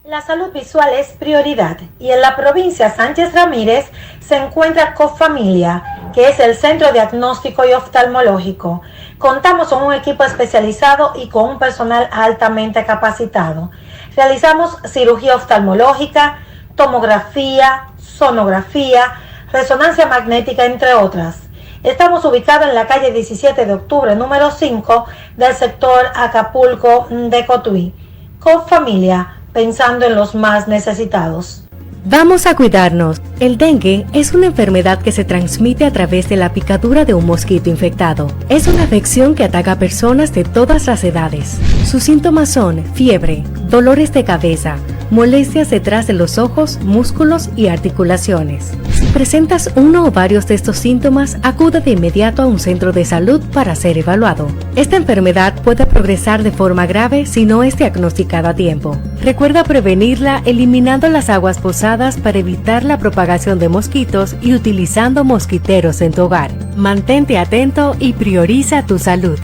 La salud visual es prioridad y en la provincia Sánchez Ramírez se encuentra Cofamilia, que es el centro diagnóstico y oftalmológico. Contamos con un equipo especializado y con un personal altamente capacitado. Realizamos cirugía oftalmológica, tomografía, sonografía, resonancia magnética, entre otras. Estamos ubicados en la calle 17 de octubre, número 5, del sector Acapulco de Cotuí. Cofamilia, pensando en los más necesitados. Vamos a cuidarnos. El dengue es una enfermedad que se transmite a través de la picadura de un mosquito infectado. Es una afección que ataca a personas de todas las edades. Sus síntomas son fiebre, dolores de cabeza, molestias detrás de los ojos, músculos y articulaciones. Si presentas uno o varios de estos síntomas, acude de inmediato a un centro de salud para ser evaluado. Esta enfermedad puede progresar de forma grave si no es diagnosticada a tiempo. Recuerda prevenirla eliminando las aguas posadas para evitar la propagación de mosquitos y utilizando mosquiteros en tu hogar. Mantente atento y prioriza tu salud.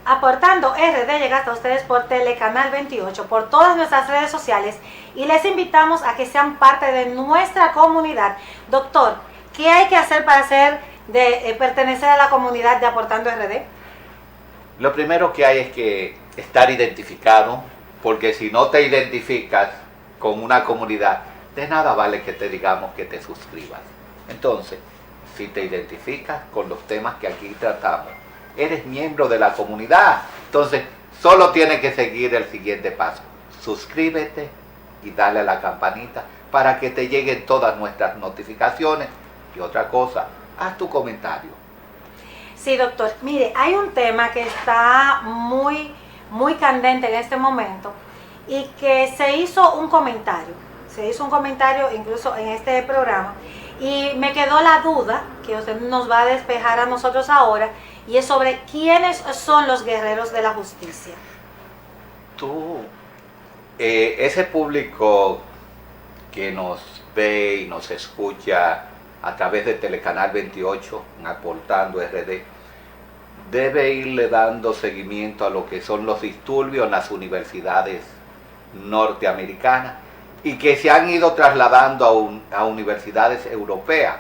Aportando RD llega hasta ustedes por Telecanal 28, por todas nuestras redes sociales, y les invitamos a que sean parte de nuestra comunidad. Doctor, ¿qué hay que hacer para pertenecer a la comunidad de Aportando RD? Lo primero que hay es que estar identificado, porque si no te identificas con una comunidad, de nada vale que te digamos que te suscribas. Entonces, si te identificas con los temas que aquí tratamos, eres miembro de la comunidad. Entonces, solo tienes que seguir el siguiente paso. Suscríbete y dale a la campanita para que te lleguen todas nuestras notificaciones. Y otra cosa, haz tu comentario. Sí, doctor. Mire, hay un tema que está muy candente en este momento y que se hizo un comentario. Se hizo un comentario incluso en este programa y me quedó la duda que usted nos va a despejar a nosotros ahora, y es sobre quiénes son los guerreros de la justicia. Ese público que nos ve y nos escucha a través de Telecanal 28, Aportando RD, debe irle dando seguimiento a lo que son los disturbios en las universidades norteamericanas y que se han ido trasladando a universidades europeas.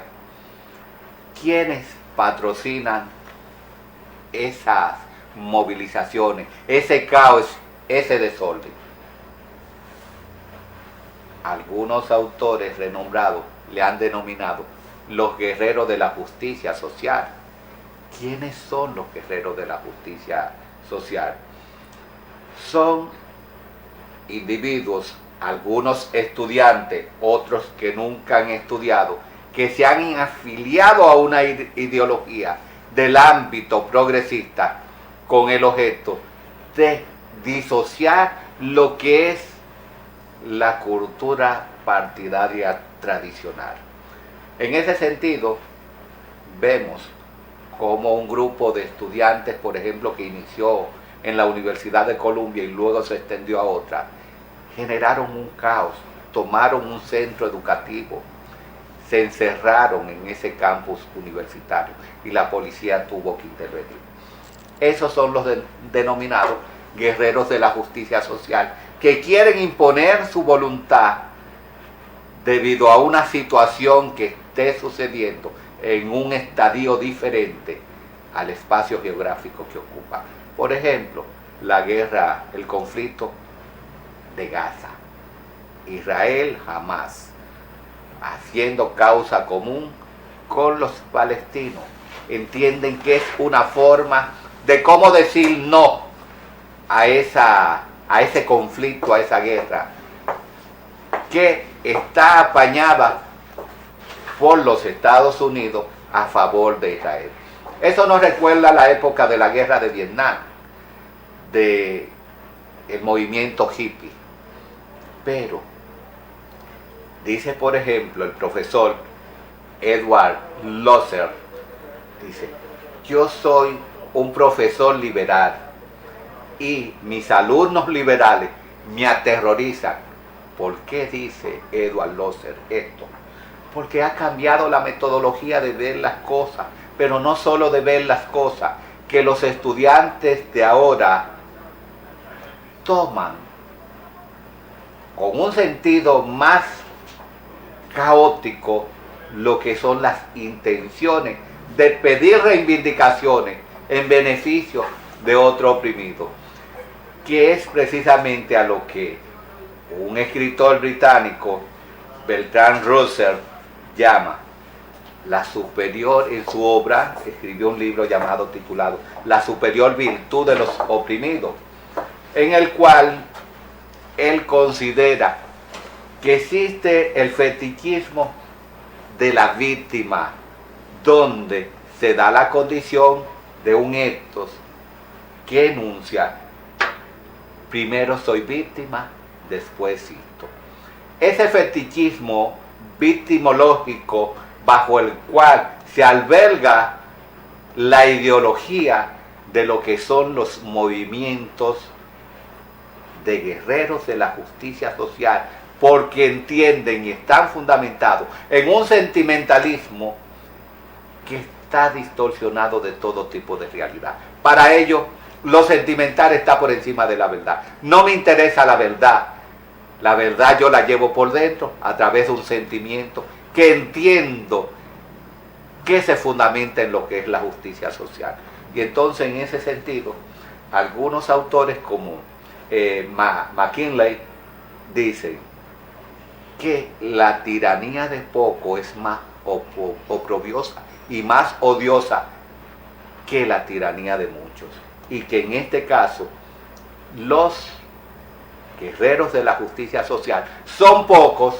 ¿Quiénes patrocinan esas movilizaciones, ese caos, ese desorden? Algunos autores renombrados le han denominado los guerreros de la justicia social. ¿Quiénes son los guerreros de la justicia social? Son individuos, algunos estudiantes, otros que nunca han estudiado, que se han afiliado a una ideología del ámbito progresista con el objeto de disociar lo que es la cultura partidaria tradicional. En ese sentido, vemos como un grupo de estudiantes, por ejemplo, que inició en la Universidad de Columbia y luego se extendió a otra, generaron un caos, tomaron un centro educativo, se encerraron en ese campus universitario y la policía tuvo que intervenir. Esos son los denominados guerreros de la justicia social, que quieren imponer su voluntad debido a una situación que esté sucediendo en un estadio diferente al espacio geográfico que ocupa. Por ejemplo, la guerra, el conflicto de Gaza, Israel, Hamás, haciendo causa común con los palestinos. Entienden que es una forma de cómo decir no a ese conflicto, a esa guerra, que está apañada por los Estados Unidos a favor de Israel. Eso nos recuerda la época de la guerra de Vietnam, del movimiento hippie. Pero dice, por ejemplo, el profesor Edward Loser, dice: yo soy un profesor liberal y mis alumnos liberales me aterrorizan. ¿Por qué dice Edward Loser esto? Porque ha cambiado la metodología de ver las cosas, pero no solo de ver las cosas, que los estudiantes de ahora toman con un sentido más caótico lo que son las intenciones de pedir reivindicaciones en beneficio de otro oprimido, que es precisamente a lo que un escritor británico, Bertrand Russell, llama la superior. En su obra escribió un libro titulado La superior virtud de los oprimidos, en el cual él considera que existe el fetichismo de la víctima, donde se da la condición de un ethos que enuncia: primero soy víctima, después existo. Ese fetichismo victimológico bajo el cual se alberga la ideología de lo que son los movimientos de guerreros de la justicia social, porque entienden y están fundamentados en un sentimentalismo que está distorsionado de todo tipo de realidad. Para ellos, lo sentimental está por encima de la verdad. No me interesa la verdad. La verdad yo la llevo por dentro a través de un sentimiento que entiendo que se fundamenta en lo que es la justicia social. Y entonces, en ese sentido, algunos autores como McKinley dicen que la tiranía de poco es más oprobiosa y más odiosa que la tiranía de muchos, y que en este caso los guerreros de la justicia social son pocos,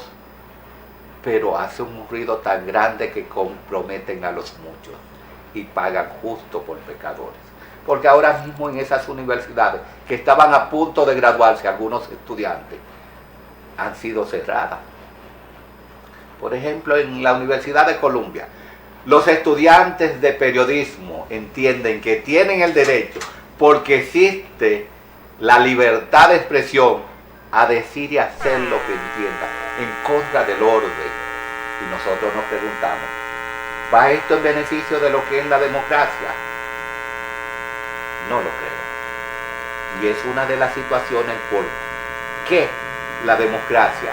pero hacen un ruido tan grande que comprometen a los muchos y pagan justo por pecadores. Porque ahora mismo en esas universidades que estaban a punto de graduarse, algunos estudiantes han sido cerradas. Por ejemplo, en la Universidad de Columbia, los estudiantes de periodismo entienden que tienen el derecho, porque existe la libertad de expresión, a decir y hacer lo que entiendan en contra del orden. Y nosotros nos preguntamos: ¿va esto en beneficio de lo que es la democracia? No lo creo. Y es una de las situaciones por qué la democracia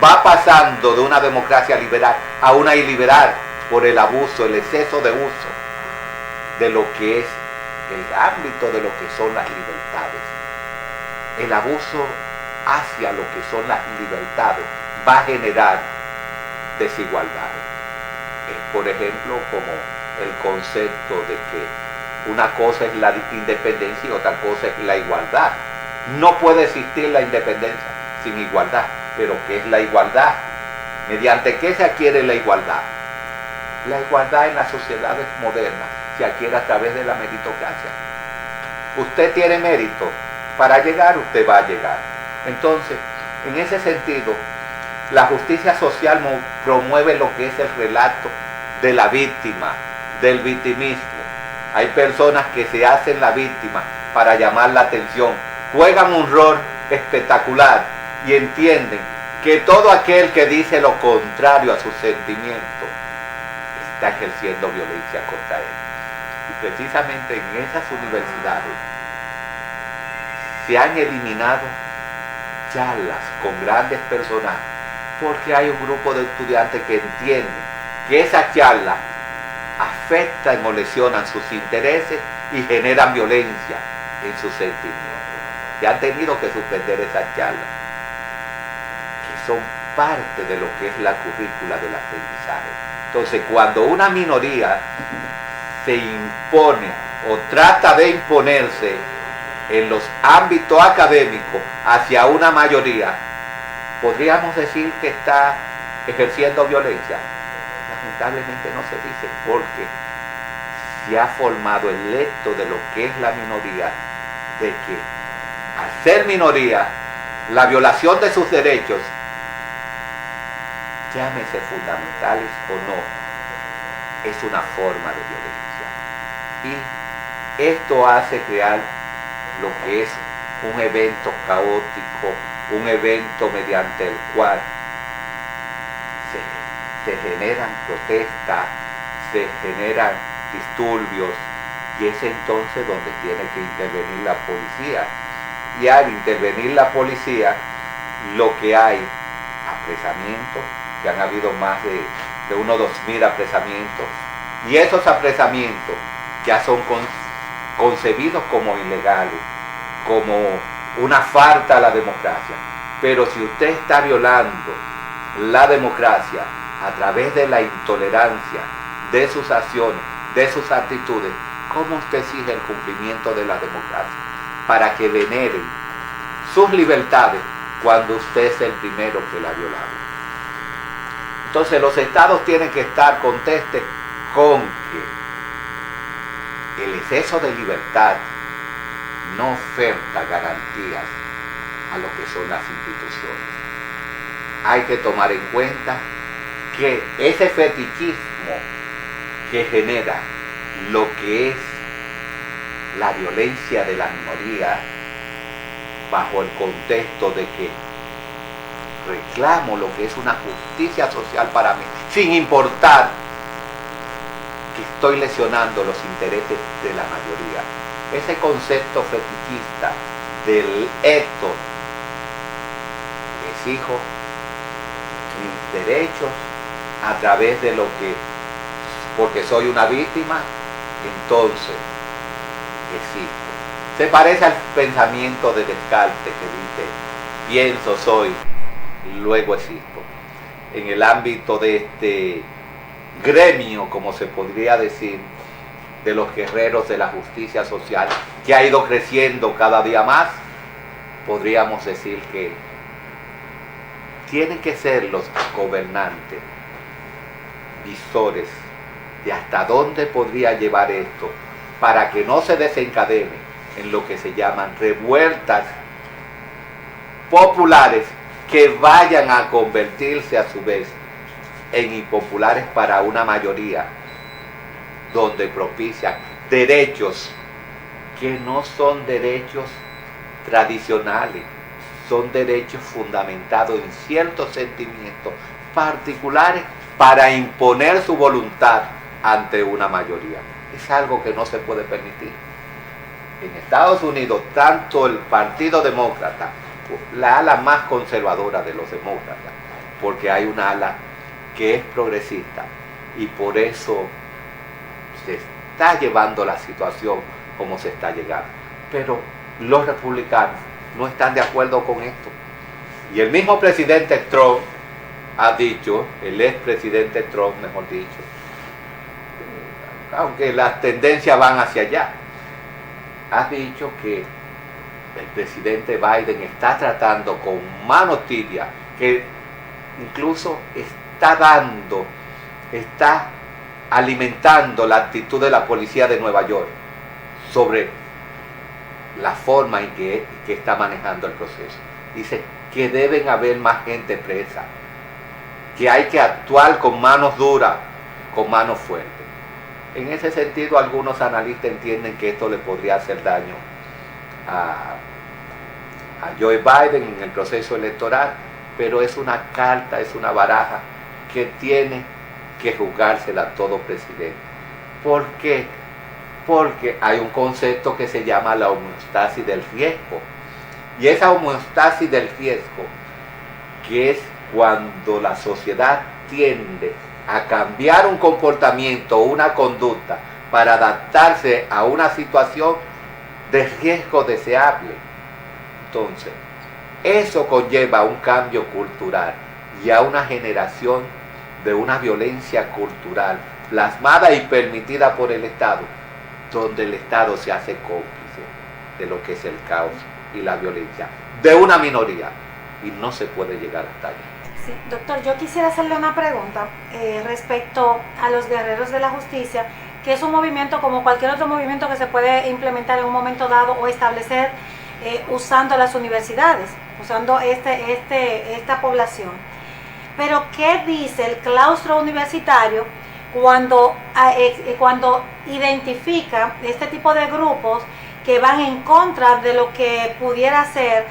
va pasando de una democracia liberal a una iliberal, por el abuso, el exceso de uso de lo que es el ámbito de lo que son las libertades. El abuso hacia lo que son las libertades va a generar desigualdades. Es, por ejemplo, como el concepto de que una cosa es la independencia y otra cosa es la igualdad. No puede existir la independencia sin igualdad. Pero ¿qué es la igualdad? ¿Mediante qué se adquiere la igualdad? La igualdad en las sociedades modernas se adquiere a través de la meritocracia. Usted tiene mérito, para llegar usted va a llegar. Entonces, en ese sentido, la justicia social promueve lo que es el relato de la víctima, del victimismo. Hay personas que se hacen la víctima para llamar la atención, juegan un rol espectacular y entienden que todo aquel que dice lo contrario a sus sentimientos está ejerciendo violencia contra él. Y precisamente en esas universidades se han eliminado charlas con grandes personajes, porque hay un grupo de estudiantes que entienden que esas charlas afectan o lesionan sus intereses y generan violencia en sus sentimientos. Se han tenido que suspender esas charlas, que son parte de lo que es la currícula del aprendizaje. Entonces, cuando una minoría se impone o trata de imponerse en los ámbitos académicos hacia una mayoría, podríamos decir que está ejerciendo violencia. Lamentablemente no se dice, porque se ha formado el lecto de lo que es la minoría, de que al ser minoría, la violación de sus derechos llámese fundamentales o no, es una forma de violencia. Y esto hace crear lo que es un evento caótico, un evento mediante el cual se generan protestas, se generan disturbios, y es entonces donde tiene que intervenir la policía. Y al intervenir la policía, lo que hay, apresamientos, que han habido más de unos 2.000 apresamientos, y esos apresamientos ya son concebidos como ilegales, como una falta a la democracia. Pero si usted está violando la democracia a través de la intolerancia, de sus acciones, de sus actitudes, ¿cómo usted exige el cumplimiento de la democracia? Para que veneren sus libertades cuando usted es el primero que la ha violado. Entonces los estados tienen que estar contestes con que el exceso de libertad no oferta garantías a lo que son las instituciones. Hay que tomar en cuenta que ese fetichismo que genera lo que es la violencia de la minoría, bajo el contexto de que reclamo lo que es una justicia social para mí, sin importar que estoy lesionando los intereses de la mayoría. Ese concepto fetichista del etos, exijo mis derechos a través de lo que, porque soy una víctima, entonces existo. Se parece al pensamiento de Descartes que dice, pienso, soy, luego existo. En el ámbito de este gremio, como se podría decir, de los guerreros de la justicia social, que ha ido creciendo cada día más, podríamos decir que tienen que ser los gobernantes visores de hasta dónde podría llevar esto para que no se desencadene en lo que se llaman revueltas populares que vayan a convertirse a su vez en impopulares para una mayoría, donde propician derechos que no son derechos tradicionales, son derechos fundamentados en ciertos sentimientos particulares para imponer su voluntad ante una mayoría. Es algo que no se puede permitir. En Estados Unidos, tanto el Partido Demócrata, la ala más conservadora de los demócratas, porque hay una ala que es progresista, y por eso se está llevando la situación como se está llegando. Pero los republicanos no están de acuerdo con esto. Y el mismo presidente Trump ha dicho, el expresidente Trump, mejor dicho, aunque las tendencias van hacia allá, ha dicho que el presidente Biden está tratando con mano tibia, que incluso está alimentando la actitud de la policía de Nueva York sobre la forma en que está manejando el proceso. Dice que deben haber más gente presa, que hay que actuar con manos duras, con manos fuertes. En ese sentido, algunos analistas entienden que esto le podría hacer daño a Joe Biden en el proceso electoral, pero es una carta, es una baraja que tiene que jugársela a todo presidente. ¿Por qué? Porque hay un concepto que se llama la homeostasis del riesgo. Y esa homeostasis del riesgo, que es cuando la sociedad tiende a cambiar un comportamiento o una conducta para adaptarse a una situación de riesgo deseable. Entonces, eso conlleva a un cambio cultural y a una generación de una violencia cultural plasmada y permitida por el Estado, donde el Estado se hace cómplice de lo que es el caos y la violencia de una minoría, y no se puede llegar hasta allá. Sí, doctor, yo quisiera hacerle una pregunta respecto a los guerreros de la justicia, que es un movimiento como cualquier otro movimiento que se puede implementar en un momento dado o establecer usando las universidades, usando esta población. Pero ¿qué dice el claustro universitario cuando identifica este tipo de grupos que van en contra de lo que pudiera ser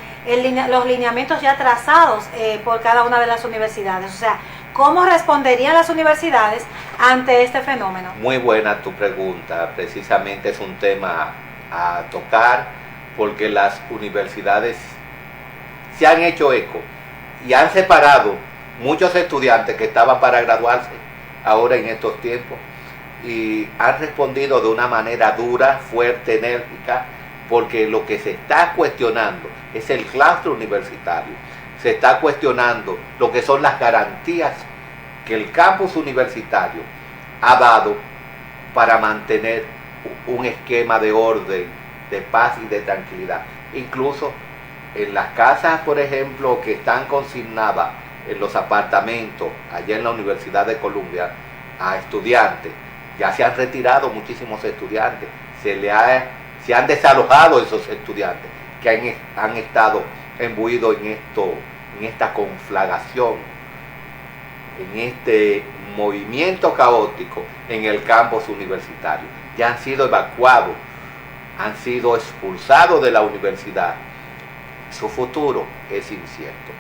los lineamientos ya trazados por cada una de las universidades? O sea, ¿cómo responderían las universidades ante este fenómeno? Muy buena tu pregunta. Precisamente es un tema a tocar porque las universidades se han hecho eco y han separado muchos estudiantes que estaban para graduarse ahora en estos tiempos y han respondido de una manera dura, fuerte, enérgica, porque lo que se está cuestionando es el claustro universitario. Se está cuestionando lo que son las garantías que el campus universitario ha dado para mantener un esquema de orden, de paz y de tranquilidad. Incluso en las casas, por ejemplo, que están consignadas en los apartamentos, allá en la Universidad de Columbia, a estudiantes, ya se han retirado muchísimos estudiantes, se han desalojado esos estudiantes que han estado imbuidos en esta conflagración, en este movimiento caótico en el campus universitario. Ya han sido evacuados, han sido expulsados de la universidad. Su futuro es incierto.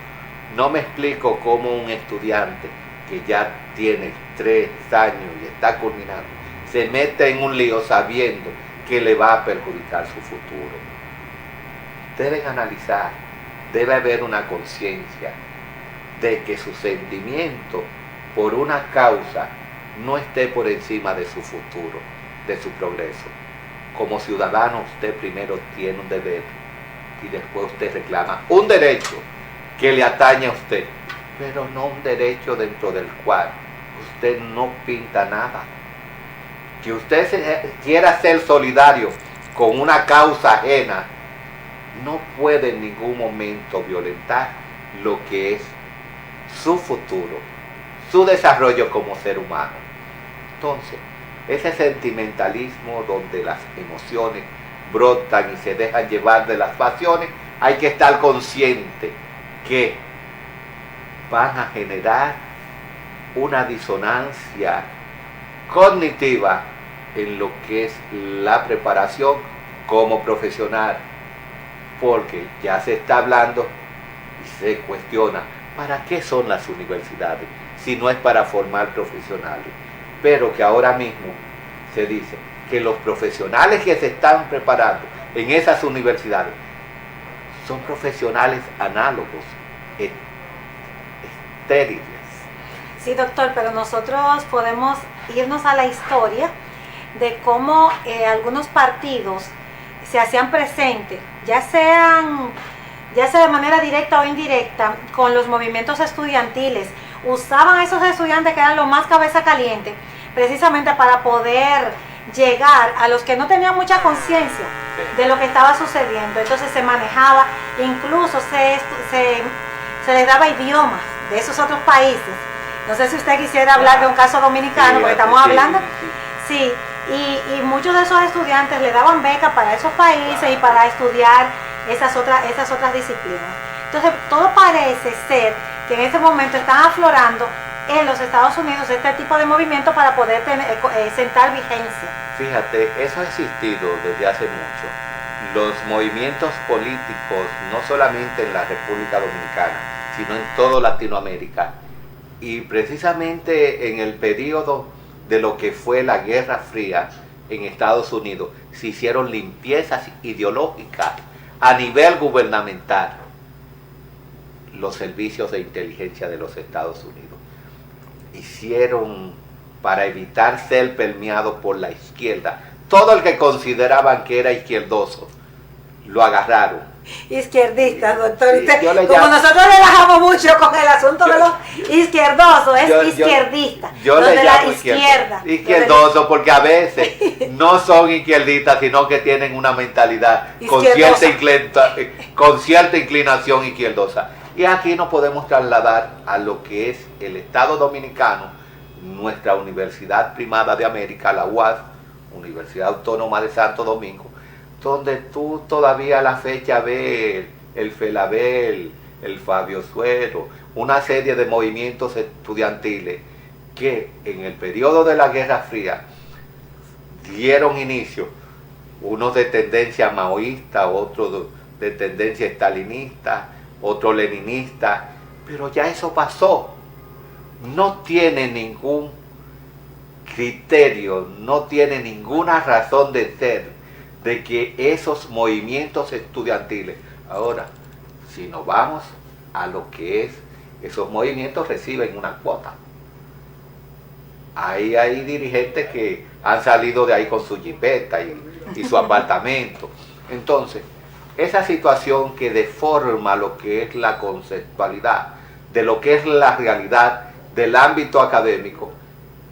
No me explico cómo un estudiante que ya tiene 3 años y está culminando, se mete en un lío sabiendo que le va a perjudicar su futuro. Deben analizar, debe haber una conciencia de que su sentimiento por una causa no esté por encima de su futuro, de su progreso. Como ciudadano usted primero tiene un deber y después usted reclama un derecho que le atañe a usted, pero no un derecho dentro del cual usted no pinta nada. Que usted quiera ser solidario con una causa ajena, no puede en ningún momento violentar lo que es su futuro, su desarrollo como ser humano. Entonces, ese sentimentalismo donde las emociones brotan y se dejan llevar de las pasiones, hay que estar consciente que van a generar una disonancia cognitiva en lo que es la preparación como profesional, porque ya se está hablando y se cuestiona, ¿para qué son las universidades si no es para formar profesionales? Pero que ahora mismo se dice que los profesionales que se están preparando en esas universidades son profesionales análogos, estériles. Sí, doctor, pero nosotros podemos irnos a la historia de cómo algunos partidos se hacían presentes, ya sea de manera directa o indirecta, con los movimientos estudiantiles. Usaban a esos estudiantes que eran los más cabeza caliente, precisamente para poder llegar a los que no tenían mucha conciencia de lo que estaba sucediendo. Entonces se manejaba, incluso se les daba idiomas de esos otros países. No sé si usted quisiera hablar de un caso dominicano, porque estamos hablando. Sí, y muchos de esos estudiantes le daban becas para esos países y para estudiar esas otras disciplinas. Entonces todo parece ser que en ese momento están aflorando en los Estados Unidos este tipo de movimiento para poder sentar vigencia. Fíjate, eso ha existido desde hace mucho. Los movimientos políticos, no solamente en la República Dominicana, sino en toda Latinoamérica, y precisamente en el periodo de lo que fue la Guerra Fría en Estados Unidos, se hicieron limpiezas ideológicas a nivel gubernamental. Los servicios de inteligencia de los Estados Unidos hicieron, para evitar ser permeado por la izquierda, todo el que consideraban que era izquierdoso, lo agarraron. Izquierdistas, doctor. Sí, como nosotros relajamos mucho con el asunto de los izquierdosos, es izquierdista. Yo le de llamo la izquierda. Izquierdoso, porque a veces no son izquierdistas, sino que tienen una mentalidad con cierta inclinación izquierdosa. Y aquí nos podemos trasladar a lo que es el Estado Dominicano, nuestra Universidad Primada de América, la UAS, Universidad Autónoma de Santo Domingo, donde tú todavía a la fecha ves el Felabel, el Fabio Suero, una serie de movimientos estudiantiles que en el periodo de la Guerra Fría dieron inicio, unos de tendencia maoísta, otros de tendencia estalinista, otro leninista, pero ya eso pasó. No tiene ningún criterio, no tiene ninguna razón de ser de que esos movimientos estudiantiles, ahora, si nos vamos a lo que es, esos movimientos reciben una cuota. Hay dirigentes que han salido de ahí con su jipeta y su apartamento. Entonces, esa situación que deforma lo que es la conceptualidad, de lo que es la realidad del ámbito académico,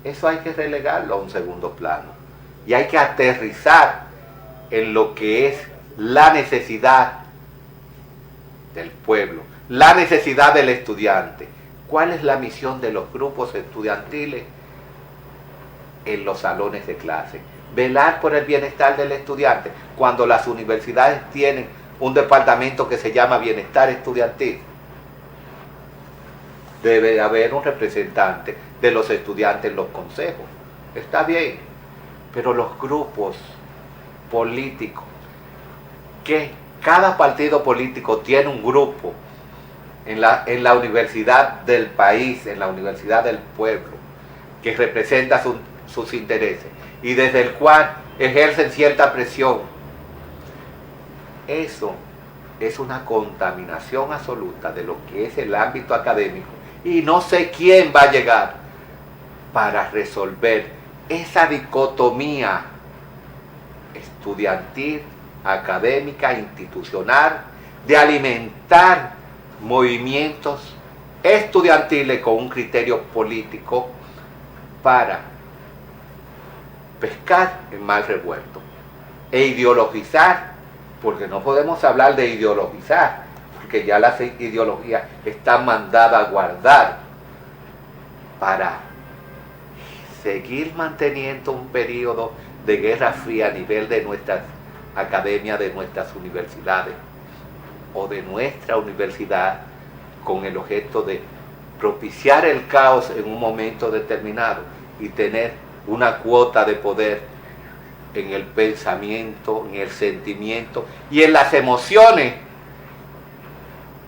eso hay que relegarlo a un segundo plano. Y hay que aterrizar en lo que es la necesidad del pueblo, la necesidad del estudiante. ¿Cuál es la misión de los grupos estudiantiles en los salones de clase? Velar por el bienestar del estudiante. Cuando las universidades tienen un departamento que se llama bienestar estudiantil, debe haber un representante de los estudiantes en los consejos. Está bien, pero los grupos políticos, que cada partido político tiene un grupo en la universidad del país, en la universidad del pueblo, que representa sus intereses y desde el cual ejercen cierta presión. Eso es una contaminación absoluta de lo que es el ámbito académico y no sé quién va a llegar para resolver esa dicotomía estudiantil, académica, institucional, de alimentar movimientos estudiantiles con un criterio político para pescar en mal revuelto e ideologizar, porque no podemos hablar de ideologizar, porque ya las ideologías están mandadas a guardar para seguir manteniendo un periodo de guerra fría a nivel de nuestras academias, de nuestras universidades o de nuestra universidad, con el objeto de propiciar el caos en un momento determinado y tener una cuota de poder en el pensamiento, en el sentimiento y en las emociones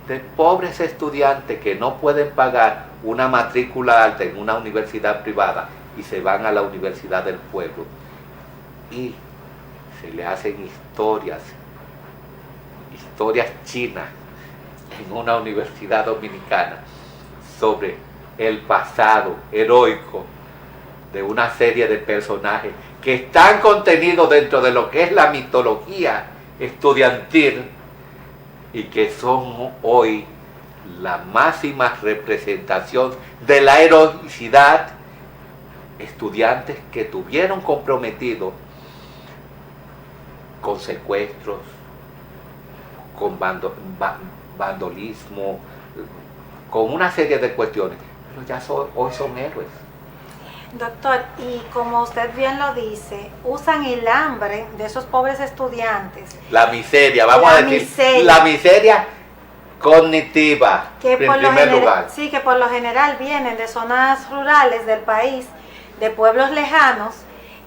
de pobres estudiantes que no pueden pagar una matrícula alta en una universidad privada y se van a la universidad del pueblo y se le hacen historias chinas en una universidad dominicana sobre el pasado heroico de una serie de personajes que están contenidos dentro de lo que es la mitología estudiantil y que son hoy la máxima representación de la heroicidad. Estudiantes que tuvieron comprometidos con secuestros, con vandolismo, con una serie de cuestiones, pero ya hoy son héroes. Doctor, y como usted bien lo dice, usan el hambre de esos pobres estudiantes. La miseria, vamos a decir, la miseria cognitiva, que en primer lugar. Sí, que por lo general vienen de zonas rurales del país, de pueblos lejanos,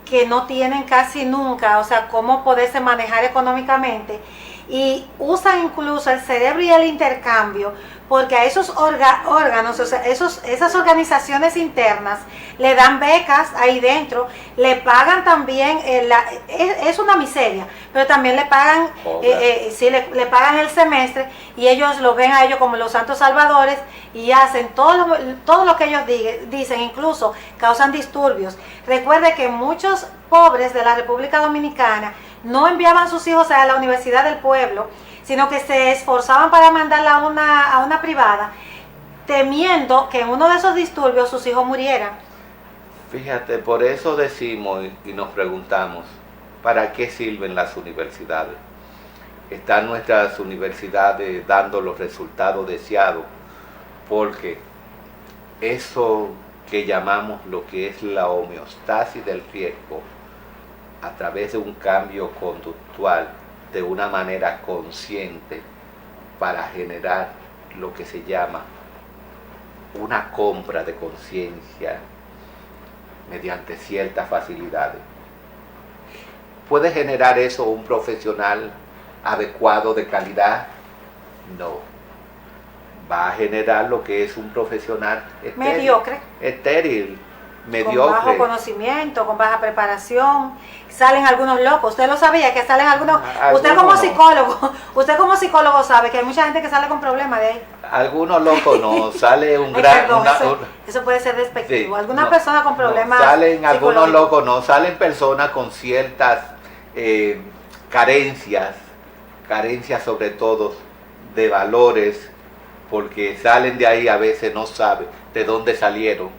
que no tienen casi nunca, o sea, cómo poderse manejar económicamente, y usan incluso el cerebro y el intercambio, porque a esos órganos, o sea, esas organizaciones internas, le dan becas ahí dentro, le pagan también, es una miseria, pero también le pagan, sí, le pagan el semestre, y ellos lo ven a ellos como los santos salvadores, y hacen todo lo que ellos dicen, incluso causan disturbios. Recuerde que muchos pobres de la República Dominicana no enviaban a sus hijos a la Universidad del Pueblo, sino que se esforzaban para mandarla a una privada, temiendo que en uno de esos disturbios sus hijos murieran. Fíjate, por eso decimos y nos preguntamos, ¿para qué sirven las universidades? ¿Están nuestras universidades dando los resultados deseados? Porque eso que llamamos lo que es la homeostasis del riesgo, a través de un cambio conductual, de una manera consciente, para generar lo que se llama una compra de conciencia mediante ciertas facilidades. ¿Puede generar eso un profesional adecuado de calidad? No. Va a generar lo que es un profesional estéril, mediocre. Con bajo conocimiento, con baja preparación. Salen algunos locos. ¿Usted lo sabía? Que salen algunos. Usted como psicólogo sabe que hay mucha gente que sale con problemas de ahí. Algunos locos no, sale un eso puede ser despectivo. Sí, algunas personas con problemas. Salen algunos locos, no, salen personas con ciertas carencias sobre todo de valores, porque salen de ahí, a veces no saben de dónde salieron,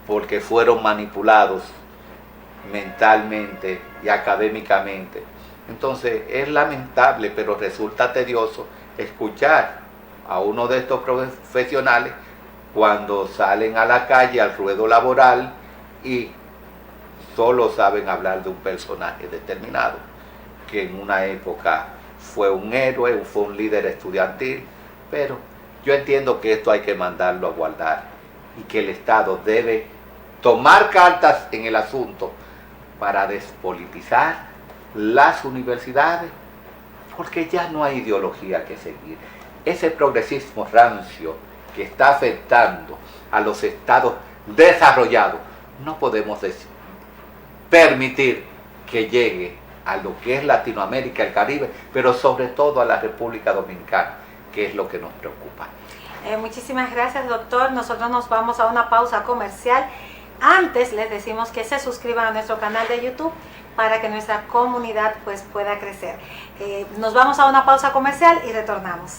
porque fueron manipulados mentalmente y académicamente. Entonces es lamentable, pero resulta tedioso escuchar a uno de estos profesionales cuando salen a la calle, al ruedo laboral, y solo saben hablar de un personaje determinado, que en una época fue un héroe, fue un líder estudiantil, pero yo entiendo que esto hay que mandarlo a guardar y que el Estado debe tomar cartas en el asunto para despolitizar las universidades, porque ya no hay ideología que seguir. Ese progresismo rancio que está afectando a los estados desarrollados, no podemos permitir que llegue a lo que es Latinoamérica, el Caribe, pero sobre todo a la República Dominicana, que es lo que nos preocupa. Muchísimas gracias, doctor. Nosotros nos vamos a una pausa comercial. Antes les decimos que se suscriban a nuestro canal de YouTube para que nuestra comunidad pues pueda crecer. Nos vamos a una pausa comercial y retornamos.